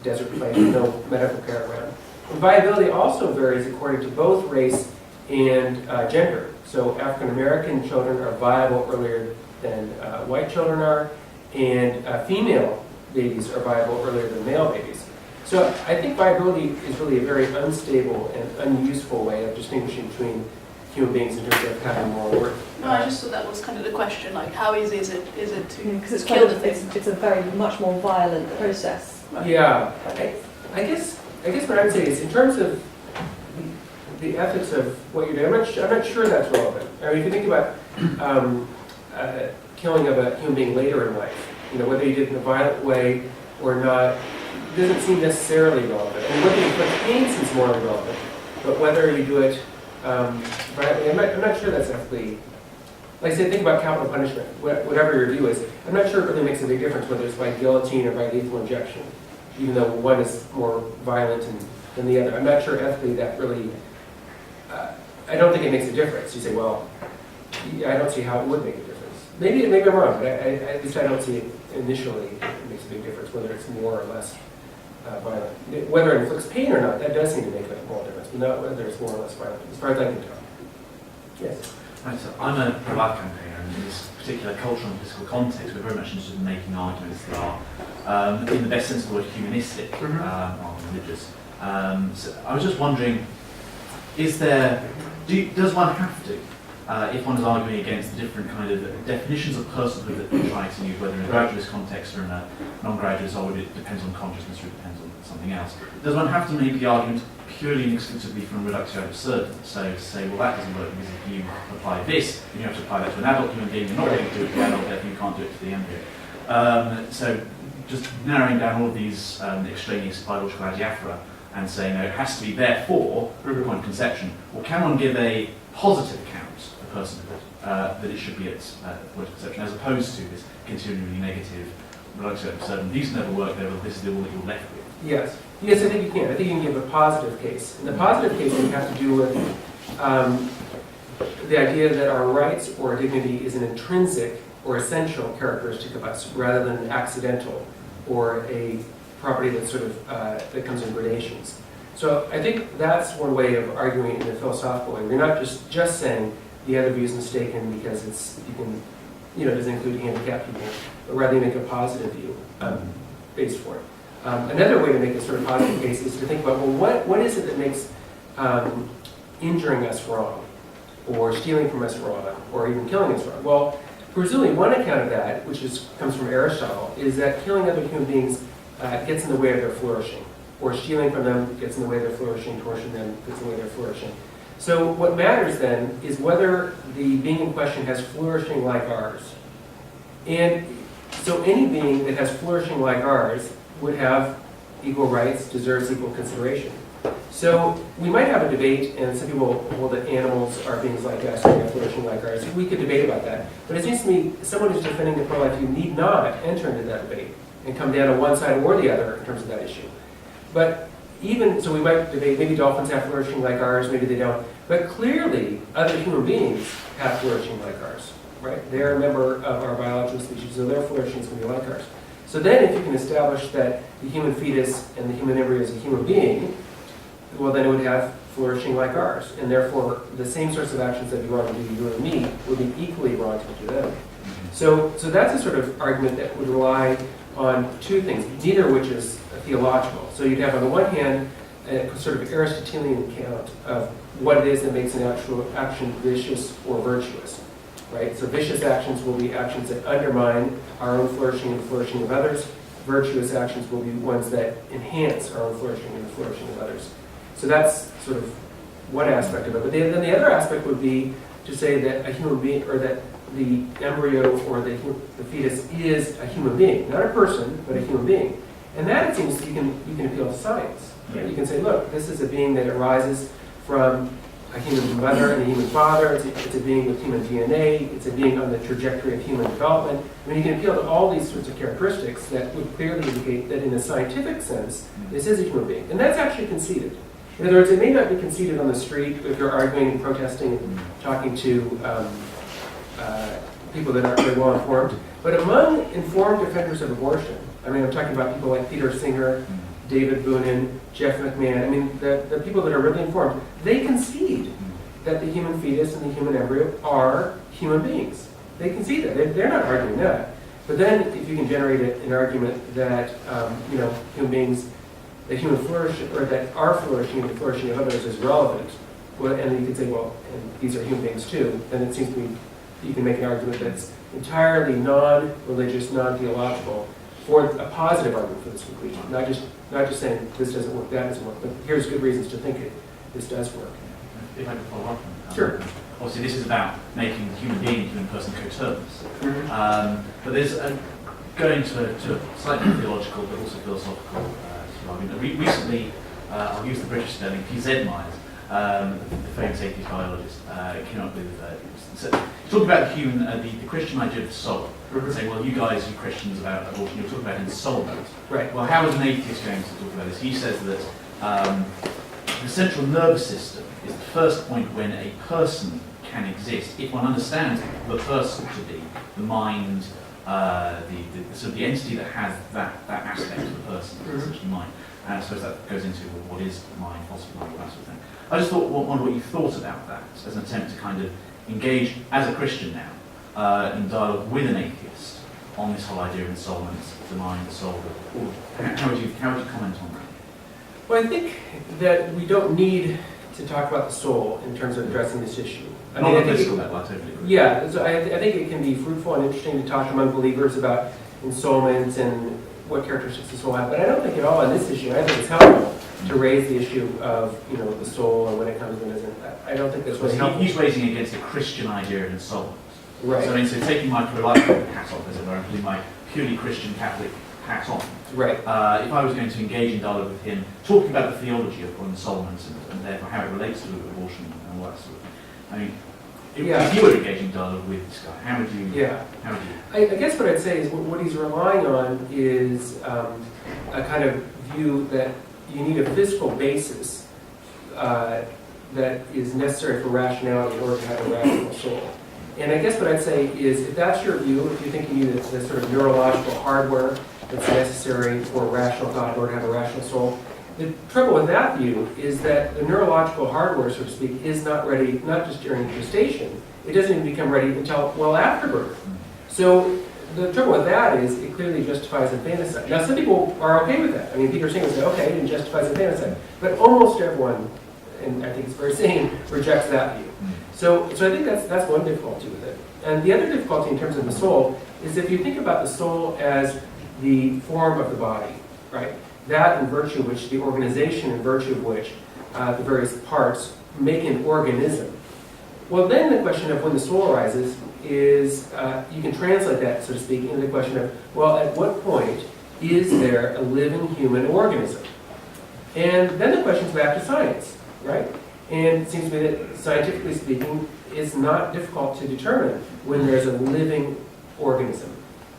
desert place with no medical care around. And viability also varies according to both race and gender. So African American children are viable earlier than white children are, and female babies are viable earlier than male babies. So I think viability is really a very unstable and unuseful way of distinguishing between human beings in terms of having moral worth. No, I just thought that was kind of the question, like how easy is it to Because it's kill kind the of, thing? it's a very much more violent process. Yeah, Okay. I guess what I'd say is in terms of the ethics of what you're doing, I'm not sure that's relevant. I mean, if you think about killing of a human being later in life, whether you did it in a violent way or not, it doesn't seem necessarily relevant. And whether you inflict pain seems more relevant, but whether you do it violently, I'm not sure that's ethically. Like I said, think about capital punishment. Whatever your view is, I'm not sure it really makes a big difference whether it's by guillotine or by lethal injection, even though one is more violent than the other. I'm not sure ethically that really. I don't think it makes a difference. You say, well, I don't see how it would make a difference. Maybe I'm wrong, but at least I don't see it initially. It makes a big difference whether it's more or less violent. Whether it inflicts pain or not, that does seem to make a small difference, but not whether it's more or less violent. As far as I can tell. Yes. Right, so I'm a pro-life campaigner, and in this particular cultural and political context, we're very much interested in making arguments that are, in the best sense of the word, humanistic, rather than religious. So I was just wondering, does one have to, if one is arguing against the different kind of definitions of personhood that we're trying to use, whether in a gradualist context or in a non-gradualist, or whether it depends on consciousness or it depends on something else, does one have to make the argument purely and exclusively from reductio ad absurdum? So to say, well, that doesn't work because if you apply this, then you have to apply that to an adult human being, you're not going to do it to the adult, therefore you can't do it to the embryo. So just narrowing down all of these extraneous biological adiaphora and saying, no, it has to be therefore, upon conception, or can one give a positive account of personhood, that it should be at point of conception, as opposed to this continually negative reductio ad absurdum, these never work, this is the one that you're left with? Yes. Yes, I think you can. I think you can give a positive case. And the positive case we have to do with the idea that our rights or dignity is an intrinsic or essential characteristic of us, rather than accidental or a property that's sort of that comes in gradations. So I think that's one way of arguing in a philosophical way. We're not just saying the other view is mistaken because doesn't include handicapped people, but rather you make a positive view based for it. Another way to make a sort of positive case is to think about, well, what is it that makes injuring us wrong, or stealing from us wrong, or even killing us wrong? Well, presumably one account of that, which comes from Aristotle, is that killing other human beings gets in the way of their flourishing, or stealing from them gets in the way of their flourishing, torturing them gets in the way of their flourishing. So what matters then is whether the being in question has flourishing like ours. And so any being that has flourishing like ours would have equal rights, deserves equal consideration. So we might have a debate, and some people hold that animals are beings like us, and have flourishing like ours. We could debate about that. But it seems to me, someone who's defending the pro-life view need not enter into that debate and come down on one side or the other in terms of that issue. But even, so we might debate, maybe dolphins have flourishing like ours, maybe they don't. But clearly, other human beings have flourishing like ours, right? They're a member of our biological species, so their flourishing is going to be like ours. So then if you can establish that the human fetus and the human embryo is a human being, well then it would have flourishing like ours. And therefore, the same sorts of actions that you want to do to you and me would be equally wrong to do them. So that's a sort of argument that would rely on two things, neither of which is theological. So you'd have on the one hand, a sort of Aristotelian account of what it is that makes an actual action vicious or virtuous. Right? So vicious actions will be actions that undermine our own flourishing and the flourishing of others. Virtuous actions will be ones that enhance our own flourishing and the flourishing of others. So that's sort of one aspect of it. But then the other aspect would be to say that a human being, or that the embryo or the fetus is a human being, not a person, but a human being. And that, it seems, you can appeal to science. Right? You can say, look, this is a being that arises from a human mother and a human father. It's a being with human DNA. It's a being on the trajectory of human development. I mean, you can appeal to all these sorts of characteristics that would clearly indicate that in a scientific sense, this is a human being. And that's actually conceded. In other words, it may not be conceded on the street if you're arguing and protesting and talking to people that aren't very well informed. But among informed defenders of abortion, I mean, I'm talking about people like Peter Singer, David Boonin, Jeff McMahon. I mean, the people that are really informed, they concede that the human fetus and the human embryo are human beings. They concede that. They're not arguing that. But then, if you can generate an argument that human beings, that human flourishing, or that our flourishing and the flourishing of others is relevant, well, and then you could say, well, and these are human beings too, then it seems to me you can make an argument that's entirely non-religious, non-theological, for a positive argument for this conclusion. Not just saying this doesn't work, that doesn't work, but here's good reasons to think this does work. If I could follow up on that. Sure. Obviously, this is about making the human being and human person coterminous. But there's going to a slightly theological but also philosophical argument. Recently, I'll use the British spelling, P. Z. Myers, the famous atheist biologist, came up with talking about the Christian idea of the soul. Saying, well, you guys, you Christians, about abortion, you're talking about ensoulment. Right. Well, how is an atheist going to talk about this? He says that the central nervous system is the first point when a person can exist, if one understands the person to be the mind, sort of the entity that has that aspect of the person, essentially mind. And I suppose that goes into what is mind, philosophy, mind, all that sort of thing. I just wonder what you thought about that as an attempt to kind of engage as a Christian now in dialogue with an atheist on this whole idea of ensoulment, the mind, the soul. How would you comment on that? Well, I think that we don't need to talk about the soul in terms of addressing this issue. Not on a physical level, I totally agree. Yeah, so I think it can be fruitful and interesting to talk among believers about ensoulment and what characteristics the soul has, but I don't think at all on this issue. I think it's helpful to raise the issue of the soul and when it comes and isn't. I don't think that's really helpful. He's raising against the Christian idea of ensoulment. Right. So I mean, so taking my pro-life hat off, as it were, and putting my purely Christian Catholic hat on. Right. If I was going to engage in dialogue with him, talking about the theology of ensoulment and therefore how it relates to abortion and all that sort of thing. I mean, if you were engaging in dialogue with this guy, how would you? Yeah. How would you? I guess what I'd say is what he's relying on is a kind of view that you need a physical basis that is necessary for rationality in order to have a rational soul. And I guess what I'd say is, if that's your view, if you think you need the sort of neurological hardware that's necessary for rational thought in order to have a rational soul, the trouble with that view is that the neurological hardware, so to speak, is not ready, not just during gestation, it doesn't even become ready until well after birth. So the trouble with that is it clearly justifies infanticide. Now some people are okay with that. I mean, Peter Singer would say, okay, it justifies infanticide. But almost everyone, and I think it's very sane, rejects that view. So I think that's one difficulty with it. And the other difficulty in terms of the soul is if you think about the soul as the form of the body, right? That in virtue of which, the organization in virtue of which the various parts make an organism. Well, then the question of when the soul arises is, you can translate that, so to speak, into the question of, well, at what point is there a living human organism? And then the question's back to science, right? And it seems to me that, scientifically speaking, it's not difficult to determine when there's a living organism.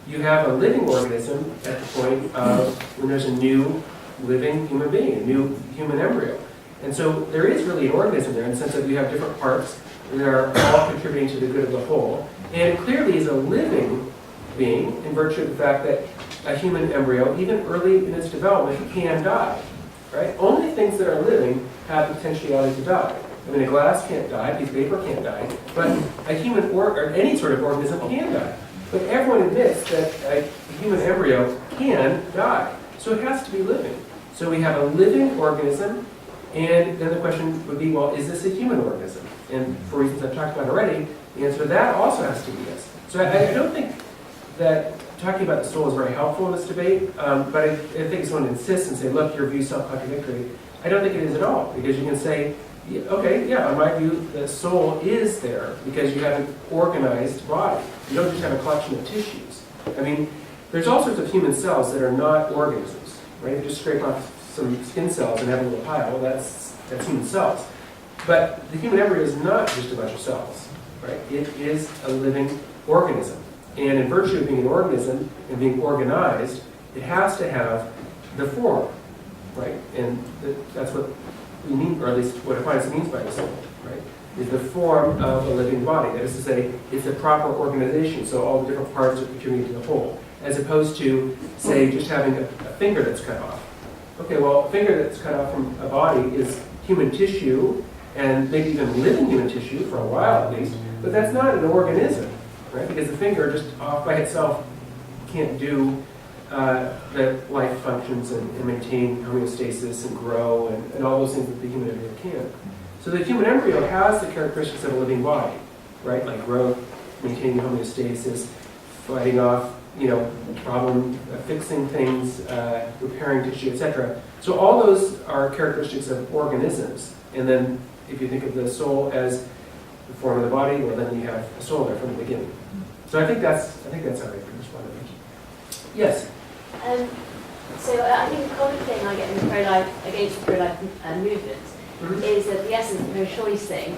You have a living organism at the point of when there's a new living human being, a new human embryo. And so there is really an organism there in the sense that you have different parts that are all contributing to the good of the whole. And it clearly is a living being in virtue of the fact that a human embryo, even early in its development, can die. Right? Only things that are living have the potentiality to die. I mean, a glass can't die, a piece of paper can't die, but a human or any sort of organism can die. But everyone admits that a human embryo can die. So it has to be living. So we have a living organism, and then the question would be, well, is this a human organism? And for reasons I've talked about already, the answer to that also has to be yes. So I don't think that talking about the soul is very helpful in this debate, but I think someone insists and say, look, your view's self-contradictory. I don't think it is at all, because you can say, okay, yeah, in my view, the soul is there because you have an organized body. You don't just have a collection of tissues. I mean, there's all sorts of human cells that are not organisms, right? You just scrape off some skin cells and have a little pile. Well, that's human cells. But the human embryo is not just a bunch of cells, right? It is a living organism. And in virtue of being an organism and being organized, it has to have the form, right? And that's what we mean, or at least what Aquinas means by the soul, right? Is the form of a living body. That is to say, it's a proper organization, so all the different parts are contributing to the whole, as opposed to, say, just having a finger that's cut off. Okay, well, a finger that's cut off from a body is human tissue, and maybe even living human tissue for a while at least, but that's not an organism, right? Because the finger just off by itself can't do the life functions and maintain homeostasis and grow and all those things that the human embryo can. So the human embryo has the characteristics of a living body, right? Like growth, maintaining homeostasis, fighting off, problem, fixing things, repairing tissue, etc. So all those are characteristics of organisms. And then if you think of the soul as the form of the body, well, then you have a soul there from the beginning. So I think that's how I can respond to that. Yes. So I think the common thing I get in the pro-life, against the pro-life movement is that the essence of the pro-choice thing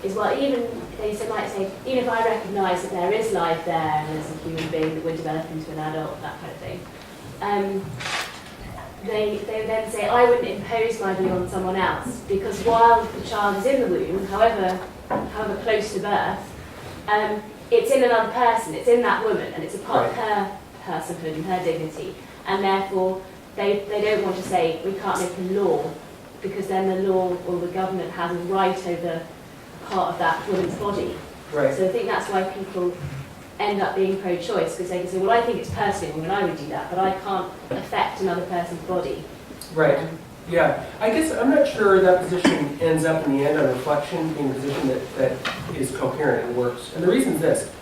is, well, even, they might say, even if I recognise that there is life there and there's a human being that would develop into an adult, that kind of thing, they then say, I wouldn't impose my view on someone else, because while the child is in the womb, however close to birth, it's in another person, it's in that woman, and it's a part of her personhood and her dignity, and therefore they don't want to say we can't make a law, because then the law or the government has a right over part of that woman's body. Right. So I think that's why people end up being pro-choice, because they can say, well, I think it's personally wrong and I would do that, but I can't affect another person's body. Right. Yeah. I guess I'm not sure that position ends up in the end on reflection being a position that is coherent and works. And the reason is this.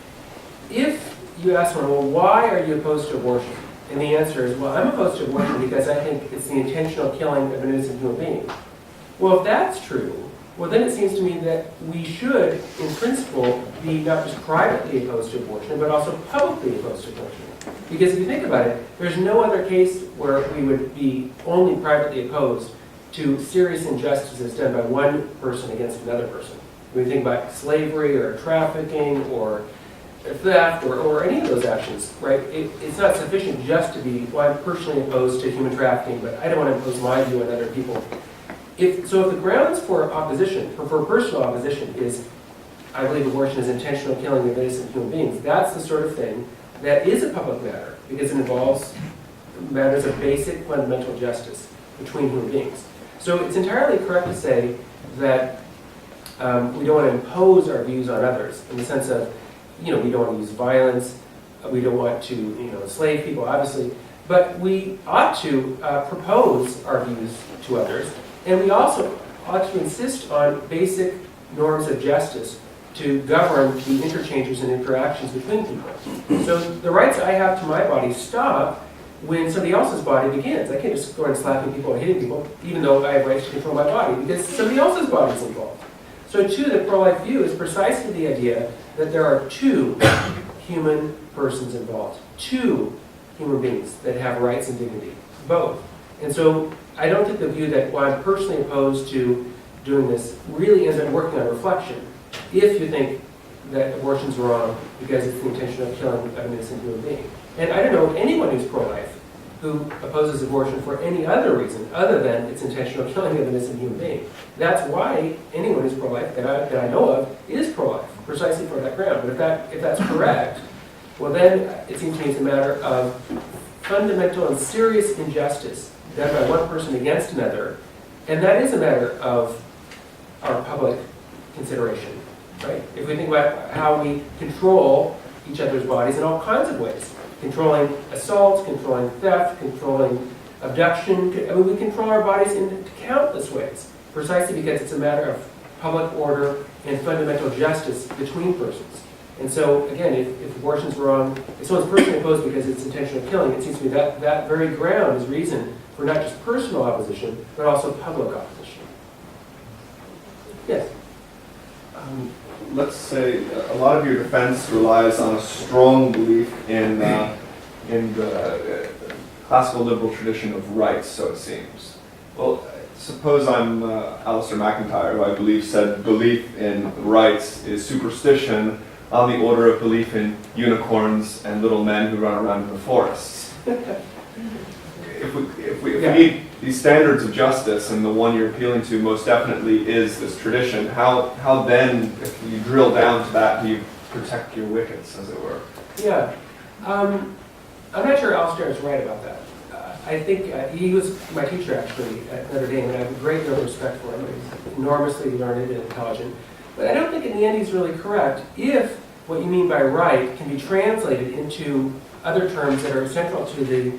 If you ask someone, well, why are you opposed to abortion? And the answer is, well, I'm opposed to abortion because I think it's the intentional killing of an innocent human being. Well, if that's true, well, then it seems to me that we should, in principle, be not just privately opposed to abortion, but also publicly opposed to abortion. Because if you think about it, there's no other case where we would be only privately opposed to serious injustices done by one person against another person. When we think about slavery or trafficking or theft or any of those actions, right? It's not sufficient just to be, well, I'm personally opposed to human trafficking, but I don't want to impose my view on other people. If the grounds for opposition, for personal opposition, is I believe abortion is intentional killing of innocent human beings, that's the sort of thing that is a public matter because it involves matters of basic fundamental justice between human beings. So it's entirely correct to say that we don't want to impose our views on others in the sense of, we don't want to use violence, we don't want to, enslave people, obviously, but we ought to propose our views to others. And we also ought to insist on basic norms of justice to govern the interchanges and interactions between people. So the rights I have to my body stop when somebody else's body begins. I can't just go around slapping people and hitting people, even though I have rights to control my body, because somebody else's body is involved. So too, the pro-life view is precisely the idea that there are two human persons involved, two human beings that have rights and dignity, both. And so I don't think the view that, well, I'm personally opposed to doing this really ends up working on reflection. If you think that abortion's wrong because it's the intention of killing an innocent human being. And I don't know anyone who's pro-life who opposes abortion for any other reason other than its intentional killing of an innocent human being. That's why anyone who's pro-life that I know of is pro-life, precisely for that ground. But if that's correct, well then it seems to me it's a matter of fundamental and serious injustice done by one person against another, and that is a matter of our public consideration, right? If we think about how we control each other's bodies in all kinds of ways, controlling assault, controlling theft, controlling abduction, we control our bodies in countless ways, precisely because it's a matter of public order and fundamental justice between persons. And so, again, if abortion's wrong, if someone's personally opposed because it's intentional killing, it seems to me that that very ground is reason for not just personal opposition, but also public opposition. Yes? Let's say a lot of your defense relies on a strong belief in the classical liberal tradition of rights, so it seems. Well, suppose I'm Alistair McIntyre, who I believe said belief in rights is superstition on the order of belief in unicorns and little men who run around in the forests. If we need these standards of justice, and the one you're appealing to most definitely is this tradition, how then, if you drill down to that, do you protect your wickets, as it were? Yeah. I'm not sure Alistair is right about that. I think he was my teacher, actually, at Notre Dame, and I have a great deal of respect for him. He's enormously learned and intelligent. But I don't think in the end he's really correct if what you mean by right can be translated into other terms that are central to the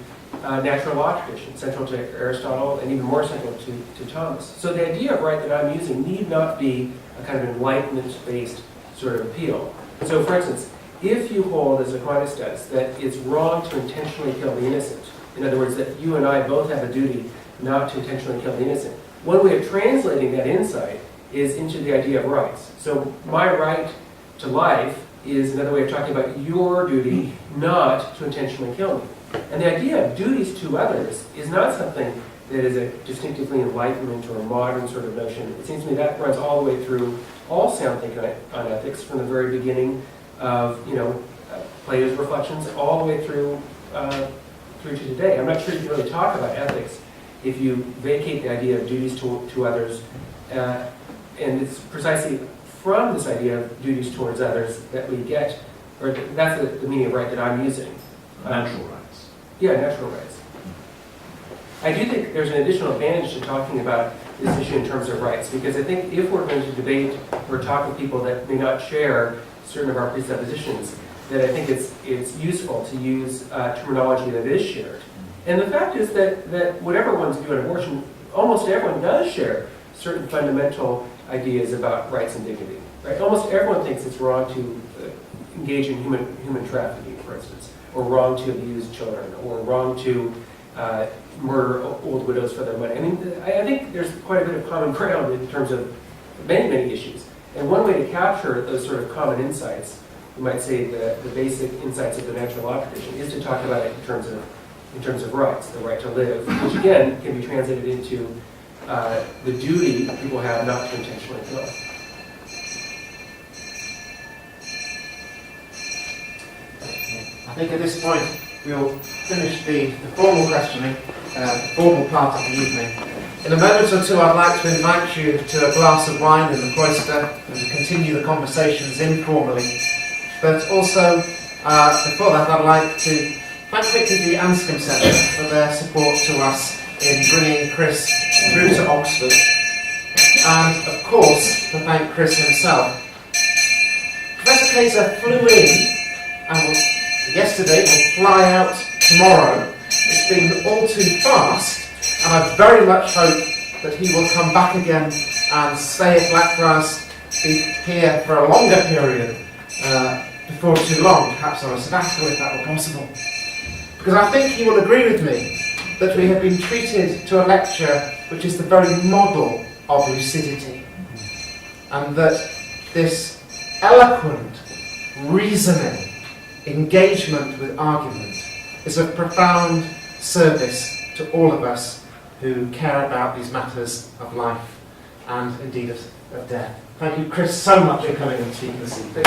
natural law tradition, central to Aristotle, and even more central to Thomas. So the idea of right that I'm using need not be a kind of enlightenment-based sort of appeal. So for instance, if you hold, as Aquinas does, that it's wrong to intentionally kill the innocent, in other words, that you and I both have a duty not to intentionally kill the innocent, one way of translating that insight is into the idea of rights. So my right to life is another way of talking about your duty not to intentionally kill me. And the idea of duties to others is not something that is a distinctively Enlightenment or a modern sort of notion. It seems to me that runs all the way through all sound thinking on ethics, from the very beginning of Plato's reflections all the way through to today. I'm not sure you can really talk about ethics if you vacate the idea of duties to others, and it's precisely from this idea of duties towards others that we get, or that's the meaning of right that I'm using. Natural rights. Yeah, natural rights. I do think there's an additional advantage to talking about this issue in terms of rights, because I think if we're going to debate or talk with people that may not share certain of our presuppositions, that I think it's useful to use terminology that is shared. And the fact is that whatever one's view on abortion, almost everyone does share certain fundamental ideas about rights and dignity. Right? Almost everyone thinks it's wrong to engage in human trafficking, for instance, or wrong to abuse children, or wrong to murder old widows for their money. I mean, I think there's quite a bit of common ground in terms of many, many issues. And one way to capture those sort of common insights, you might say the basic insights of the natural law tradition, is to talk about it in terms of rights, the right to live, which again can be translated into the duty people have not to intentionally kill. I think at this point we'll finish the formal questioning, the formal part of the evening. In a moment or two I'd like to invite you to a glass of wine in the cloister and to continue the conversations informally. But also, before that, I'd like to thank quickly the Anscombe Centre for their support to us in bringing Chris through to Oxford. And, of course, to thank Chris himself. Professor Kaiser flew in and yesterday will fly out tomorrow. It's been all too fast, and I very much hope that he will come back again and stay at Blackfriars, be here for a longer period before too long, perhaps on a sabbatical if that were possible. Because I think he will agree with me that we have been treated to a lecture which is the very model of lucidity, and that this eloquent reasoning engagement with argument is of profound service to all of us who care about these matters of life and indeed of death. Thank you, Chris, so much for coming and speaking this evening.